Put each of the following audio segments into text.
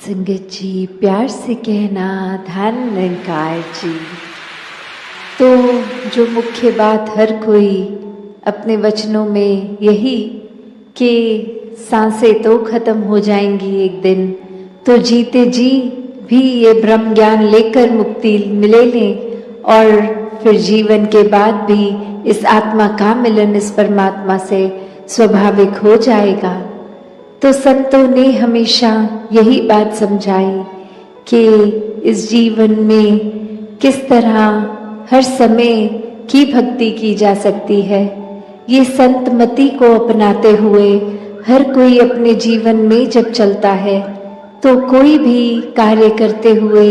संगत जी, प्यार से कहना धन निरंकार जी। तो जो मुख्य बात हर कोई अपने वचनों में यही कि सांसें तो खत्म हो जाएंगी एक दिन, तो जीते जी भी ये ब्रह्म ज्ञान लेकर मुक्ति मिले लें और फिर जीवन के बाद भी इस आत्मा का मिलन इस परमात्मा से स्वाभाविक हो जाएगा। तो संतों ने हमेशा यही बात समझाई कि इस जीवन में किस तरह हर समय की भक्ति की जा सकती है। ये संत मति को अपनाते हुए हर कोई अपने जीवन में जब चलता है तो कोई भी कार्य करते हुए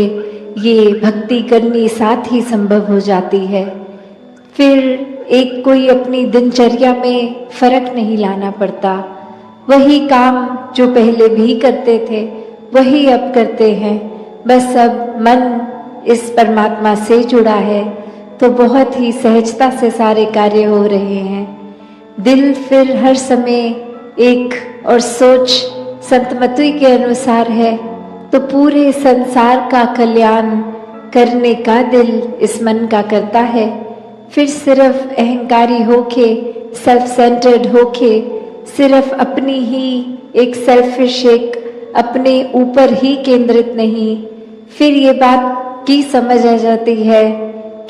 ये भक्ति करनी साथ ही संभव हो जाती है। फिर एक कोई अपनी दिनचर्या में फर्क नहीं लाना पड़ता। वही काम जो पहले भी करते थे वही अब करते हैं, बस अब मन इस परमात्मा से जुड़ा है तो बहुत ही सहजता से सारे कार्य हो रहे हैं। दिल फिर हर समय एक और सोच संतमति के अनुसार है तो पूरे संसार का कल्याण करने का दिल इस मन का करता है। फिर सिर्फ अहंकारी होके, सेल्फ सेंटर्ड होके, सिर्फ अपनी ही एक सेल्फिश, एक अपने ऊपर ही केंद्रित नहीं, फिर ये बात की समझ आ जाती है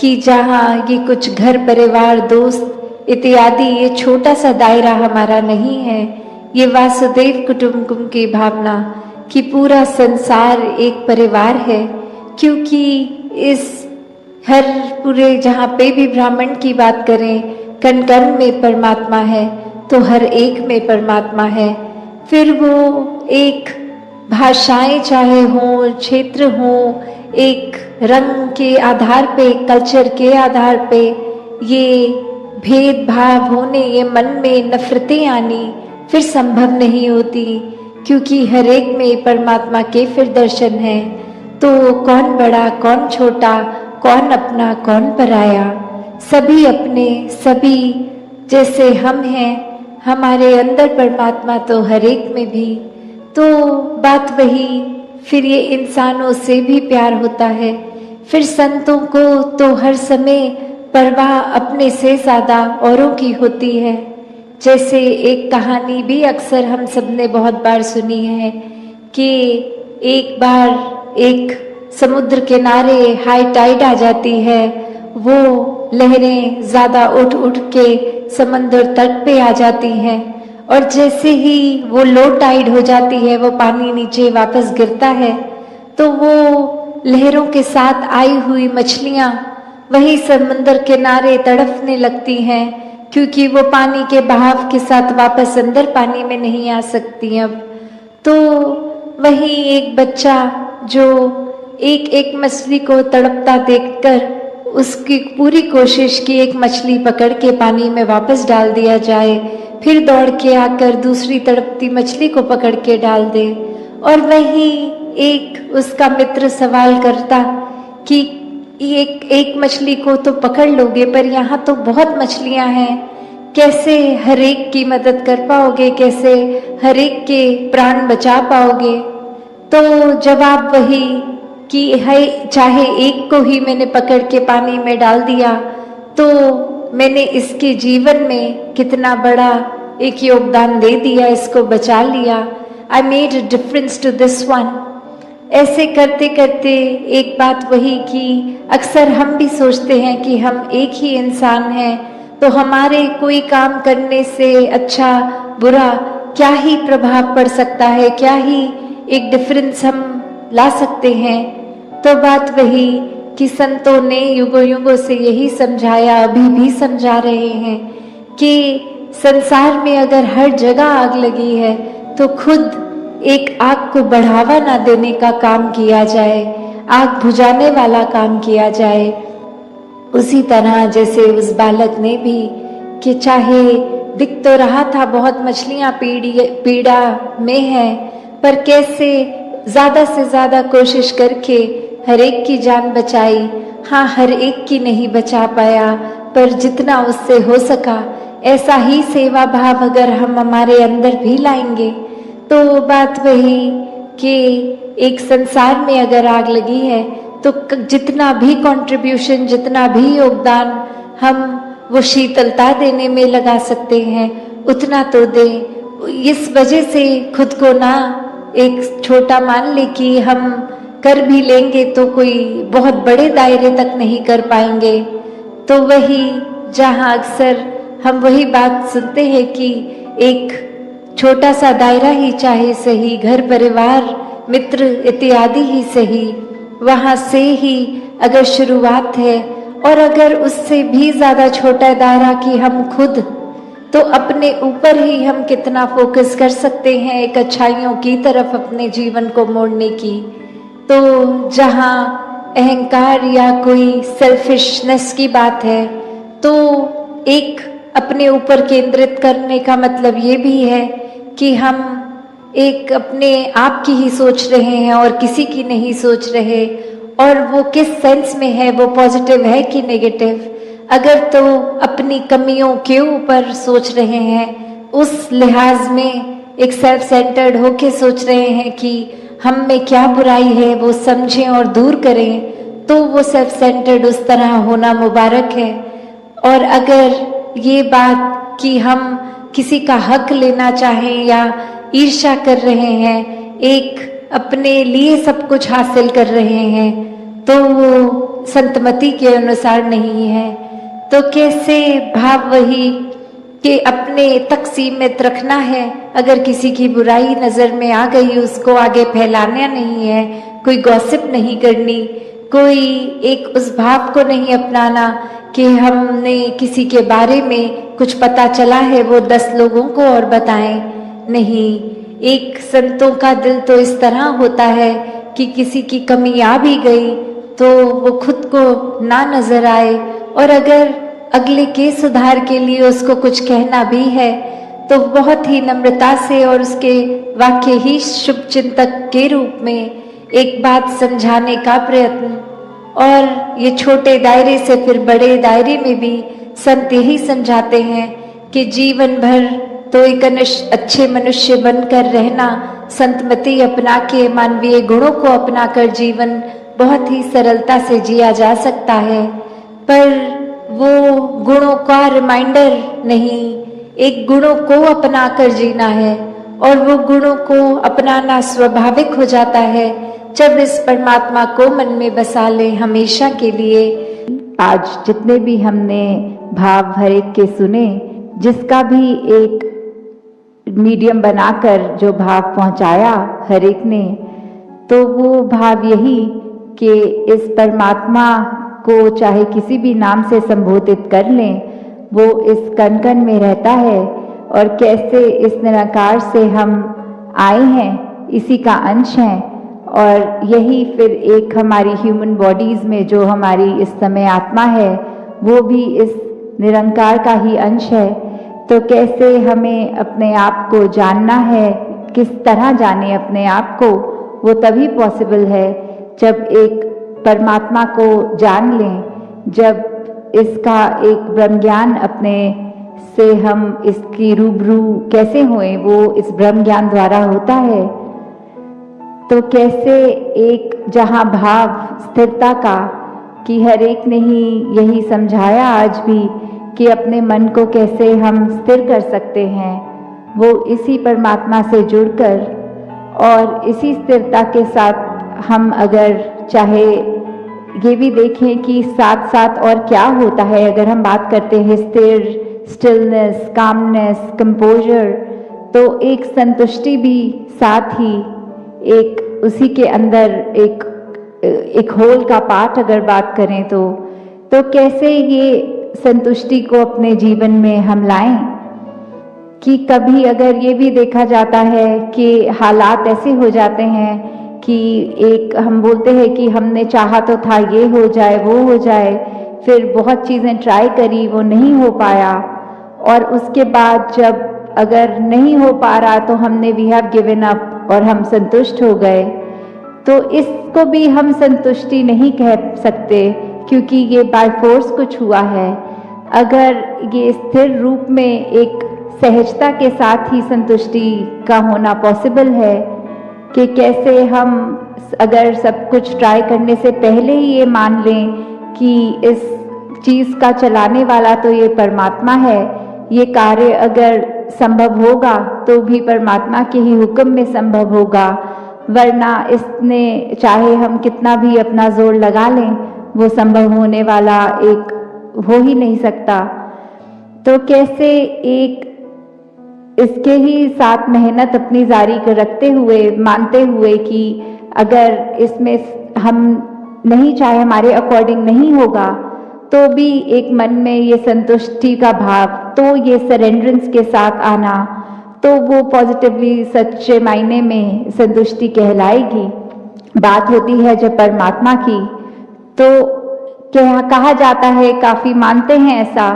कि जहाँ ये कुछ घर परिवार दोस्त इत्यादि ये छोटा सा दायरा हमारा नहीं है, ये वासुदेव कुटुंबकम की भावना कि पूरा संसार एक परिवार है। क्योंकि इस हर पूरे जहाँ पे भी ब्राह्मण की बात करें, कण कण में परमात्मा है तो हर एक में परमात्मा है। फिर वो एक भाषाएं चाहे हों, क्षेत्र हों, एक रंग के आधार पे, कल्चर के आधार पे ये भेदभाव होने, ये मन में नफरतें आनी फिर संभव नहीं होती, क्योंकि हर एक में परमात्मा के फिर दर्शन है। तो कौन बड़ा कौन छोटा, कौन अपना कौन पराया, सभी अपने, सभी जैसे हम हैं, हमारे अंदर परमात्मा तो हर एक में भी। तो बात वही, फिर ये इंसानों से भी प्यार होता है। फिर संतों को तो हर समय परवाह अपने से ज्यादा औरों की होती है। जैसे एक कहानी भी अक्सर हम सबने बहुत बार सुनी है कि एक बार एक समुद्र किनारे हाई टाइड आ जाती है, वो लहरें ज्यादा उठ उठ के समंदर तट पे आ जाती हैं और जैसे ही वो लो टाइड हो जाती है, वो पानी नीचे वापस गिरता है, तो वो लहरों के साथ आई हुई मछलियां वही समंदर किनारे तड़पने लगती हैं, क्योंकि वो पानी के बहाव के साथ वापस अंदर पानी में नहीं आ सकती अब। तो वही एक बच्चा जो एक एक मछली को तड़पता देखकर उसकी पूरी कोशिश की एक मछली पकड़ के पानी में वापस डाल दिया जाए, फिर दौड़ के आकर दूसरी तड़पती मछली को पकड़ के डाल दे। और वही एक उसका मित्र सवाल करता कि एक मछली को तो पकड़ लोगे, पर यहाँ तो बहुत मछलियां हैं, कैसे हर एक की मदद कर पाओगे, कैसे हर एक के प्राण बचा पाओगे। तो जवाब वही कि है, चाहे एक को ही मैंने पकड़ के पानी में डाल दिया तो मैंने इसके जीवन में कितना बड़ा एक योगदान दे दिया, इसको बचा लिया। I made a difference to this one. ऐसे करते करते एक बात वही कि अक्सर हम भी सोचते हैं कि हम एक ही इंसान हैं, तो हमारे कोई काम करने से अच्छा बुरा क्या ही प्रभाव पड़ सकता है, क्या ही एक डिफरेंस हम ला सकते हैं। तो बात वही कि संतों ने युगों युगों से यही समझाया, अभी भी समझा रहे हैं कि संसार में अगर हर जगह आग लगी है तो खुद एक आग को बढ़ावा ना देने का काम किया जाए, आग बुझाने वाला काम किया जाए। उसी तरह जैसे उस बालक ने भी कि चाहे दिख तो रहा था बहुत मछलियां पीड़ा में है, पर कैसे ज्यादा से ज्यादा कोशिश करके हर एक की जान बचाई। हाँ, हर एक की नहीं बचा पाया, पर जितना उससे हो सका ऐसा ही सेवा भाव अगर हम हमारे अंदर भी लाएंगे तो बात वही कि एक संसार में अगर आग लगी है तो जितना भी कंट्रीब्यूशन, जितना भी योगदान हम वो शीतलता देने में लगा सकते हैं उतना तो दें। इस वजह से खुद को ना एक छोटा मान ले कि हम कर भी लेंगे तो कोई बहुत बड़े दायरे तक नहीं कर पाएंगे। तो वही जहाँ अक्सर हम वही बात सुनते हैं कि एक छोटा सा दायरा ही चाहे सही, घर परिवार मित्र इत्यादि ही सही, वहाँ से ही अगर शुरुआत है और अगर उससे भी ज़्यादा छोटा दायरा कि हम खुद, तो अपने ऊपर ही हम कितना फोकस कर सकते हैं एक अच्छाइयों की तरफ अपने जीवन को मोड़ने की। तो जहाँ अहंकार या कोई सेल्फिशनेस की बात है तो एक अपने ऊपर केंद्रित करने का मतलब ये भी है कि हम एक अपने आप की ही सोच रहे हैं और किसी की नहीं सोच रहे, और वो किस सेंस में है, वो पॉजिटिव है कि नेगेटिव। अगर तो अपनी कमियों के ऊपर सोच रहे हैं, उस लिहाज में एक सेल्फ सेंटर्ड होके सोच रहे हैं कि हम में क्या बुराई है वो समझें और दूर करें, तो वो सेल्फ सेंटर्ड उस तरह होना मुबारक है। और अगर ये बात कि हम किसी का हक लेना चाहें या ईर्ष्या कर रहे हैं, एक अपने लिए सब कुछ हासिल कर रहे हैं, तो वो संतमति के अनुसार नहीं है। तो कैसे भाव वही कि अपने तक सीमित रखना है। अगर किसी की बुराई नज़र में आ गई उसको आगे फैलाना नहीं है, कोई गॉसिप नहीं करनी, कोई एक उस भाव को नहीं अपनाना कि हमने किसी के बारे में कुछ पता चला है वो 10 लोगों को और बताएं। नहीं, एक संतों का दिल तो इस तरह होता है कि किसी की कमी आ भी गई तो वो खुद को ना नजर आए, और अगर अगले के सुधार के लिए उसको कुछ कहना भी है तो बहुत ही नम्रता से और उसके वाक्य ही शुभ चिंतक के रूप में एक बात समझाने का प्रयत्न। और ये छोटे दायरे से फिर बड़े दायरे में भी संत यही समझाते हैं कि जीवन भर तो एक अच्छे मनुष्य बनकर रहना, संतमति अपना के मानवीय गुणों को अपनाकर जीवन बहुत ही सरलता से जिया जा सकता है। पर वो गुणों का रिमाइंडर नहीं, एक गुणों को अपना कर जीना है, और वो गुणों को अपनाना स्वाभाविक हो जाता है जब इस परमात्मा को मन में बसा ले हमेशा के लिए। आज जितने भी हमने भाव हर एक के सुने, जिसका भी एक मीडियम बनाकर जो भाव पहुंचाया हर एक ने, तो वो भाव यही कि इस परमात्मा को चाहे किसी भी नाम से संबोधित कर लें, वो इस कण कण में रहता है, और कैसे इस निराकार से हम आए हैं, इसी का अंश हैं, और यही फिर एक हमारी ह्यूमन बॉडीज में जो हमारी इस समय आत्मा है वो भी इस निरंकार का ही अंश है। तो कैसे हमें अपने आप को जानना है, किस तरह जाने अपने आप को, वो तभी पॉसिबल है जब एक परमात्मा को जान लें, जब इसका एक ब्रह्म ज्ञान अपने से हम इसकी रूबरू कैसे हुए, वो इस ब्रह्म ज्ञान द्वारा होता है। तो कैसे एक जहाँ भाव स्थिरता का, कि हर एक ने ही यही समझाया आज भी कि अपने मन को कैसे हम स्थिर कर सकते हैं, वो इसी परमात्मा से जुड़कर, और इसी स्थिरता के साथ हम अगर चाहे ये भी देखें कि साथ साथ और क्या होता है। अगर हम बात करते हैं स्थिर, स्टिलनेस, कामनेस, कंपोजर, तो एक संतुष्टि भी साथ ही एक उसी के अंदर एक होल का पार्ट अगर बात करें तो कैसे ये संतुष्टि को अपने जीवन में हम लाएं। कि कभी अगर ये भी देखा जाता है कि हालात ऐसे हो जाते हैं कि एक हम बोलते हैं कि हमने चाहा तो था ये हो जाए वो हो जाए, फिर बहुत चीज़ें ट्राई करी वो नहीं हो पाया, और उसके बाद जब अगर नहीं हो पा रहा तो हमने वी हैव गिवन अप और हम संतुष्ट हो गए। तो इसको भी हम संतुष्टि नहीं कह सकते क्योंकि ये बाय फोर्स कुछ हुआ है। अगर ये स्थिर रूप में एक सहजता के साथ ही संतुष्टि का होना पॉसिबल है कि कैसे हम अगर सब कुछ ट्राई करने से पहले ही ये मान लें कि इस चीज़ का चलाने वाला तो ये परमात्मा है, ये कार्य अगर संभव होगा तो भी परमात्मा के ही हुक्म में संभव होगा, वरना इसने चाहे हम कितना भी अपना जोर लगा लें वो संभव होने वाला एक हो ही नहीं सकता। तो कैसे एक इसके ही साथ मेहनत अपनी जारी कर रखते हुए, मानते हुए कि अगर इसमें हम नहीं चाहे, हमारे अकॉर्डिंग नहीं होगा, तो भी एक मन में ये संतुष्टि का भाव, तो ये सरेंडरेंस के साथ आना, तो वो पॉजिटिवली सच्चे मायने में संतुष्टि कहलाएगी। बात होती है जब परमात्मा की, तो कहा जाता है, काफ़ी मानते हैं ऐसा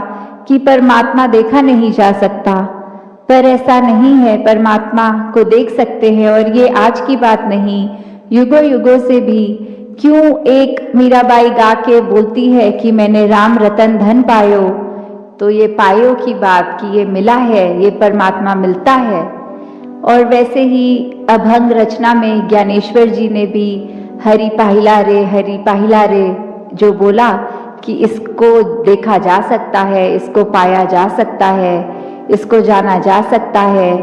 कि परमात्मा देखा नहीं जा सकता, पर ऐसा नहीं है। परमात्मा को देख सकते हैं, और ये आज की बात नहीं, युगों युगों से भी। क्यों एक मीराबाई गा के बोलती है कि मैंने राम रतन धन पायो, तो ये पायो की बात कि ये मिला है, ये परमात्मा मिलता है। और वैसे ही अभंग रचना में ज्ञानेश्वर जी ने भी हरि पाहिला रे जो बोला कि इसको देखा जा सकता है, इसको पाया जा सकता है, इसको जाना जा सकता है।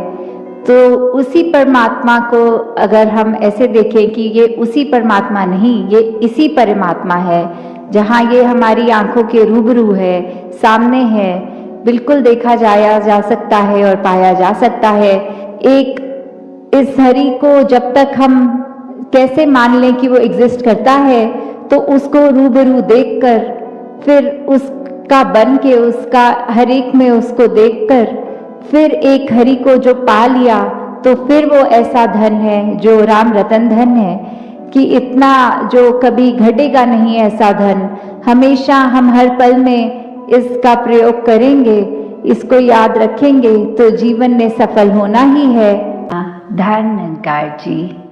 तो उसी परमात्मा को अगर हम ऐसे देखें कि ये उसी परमात्मा नहीं, ये इसी परमात्मा है, जहाँ ये हमारी आंखों के रूबरू है, सामने है, बिल्कुल देखा जाया जा सकता है और पाया जा सकता है। एक इस हरि को जब तक हम कैसे मान लें कि वो एग्जिस्ट करता है, तो उसको रूबरू देखकर, फिर उसका बन के, उसका हर एक में उसको देखकर, फिर एक हरि को जो पा लिया, तो फिर वो ऐसा धन है जो राम रतन धन है कि इतना जो कभी घटेगा नहीं ऐसा धन। हमेशा हम हर पल में इसका प्रयोग करेंगे, इसको याद रखेंगे, तो जीवन में सफल होना ही है। धन्यकार जी।